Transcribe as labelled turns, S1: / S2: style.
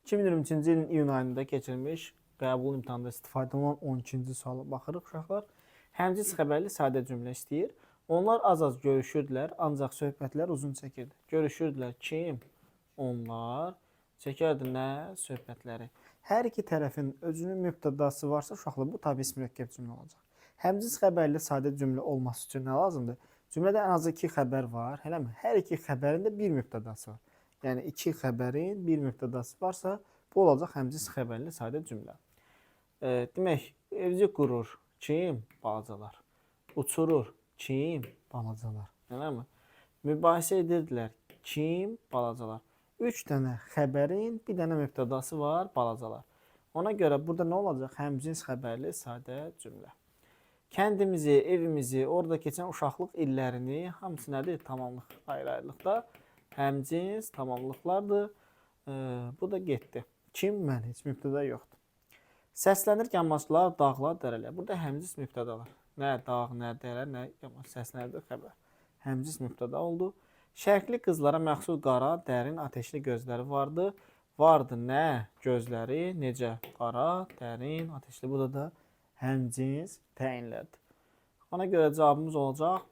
S1: 2023-cü ilin iyun ayında keçirilmiş qəbul imtahanında istifadə olunan 12-ci suala baxırıq uşaqlar. Həmcins xəbərli sadə cümlə istəyir. Onlar az-az görüşürdülər, ancaq söhbətlər uzun çəkirdi. Görüşürdülər kim? Onlar. Çəkərdi nə? Söhbətləri. Hər iki tərəfin özünün mübtədası varsa uşaqlar bu tabi mürəkkəb cümlə olacaq. Həmcins xəbərli sadə cümlə olması üçün nə lazımdır? Cümlədə ən azı iki xəbər var, eləmi? Hər iki xəbərin də bir mübtədası var. Yəni iki xəbərin bir mübtədası varsa, bu olacaq həmcins xəbərli sadə cümlə. Demək, evcik qurur kim? Balacalar. Uçurur kim? Balacalar. Eləmi? Mübahisə edirdilər kim? Balacalar. 3 dənə xəbərin bir dənə mübtədası var, balacalar. Ona görə burada nə olacaq? Həmcins xəbərli sadə cümlə. Kəndimizi, evimizi, orada keçən uşaqlıq illərini hamısı nədir? Tamamlıq, ayrı-ayrılıqda həmcins tamamlıqlardır. Bu da getdi. Kim? Mən. Heç mübtəda yoxdur. Səslənir yamaçlar, dağlar, dərələr. Burada həmcins mübtədalar. Nə dağ, nə dərə, nə yamaç. Səslənirdir xəbər. Həmcins mübtəda oldu. Şərqli qızlara məxsus qara, dərin, ateşli gözləri vardı. Vardı nə? Gözləri necə? Qara, dərin, ateşli. Bu da həmcins təyinlərdir. Ona görə cavabımız olacaq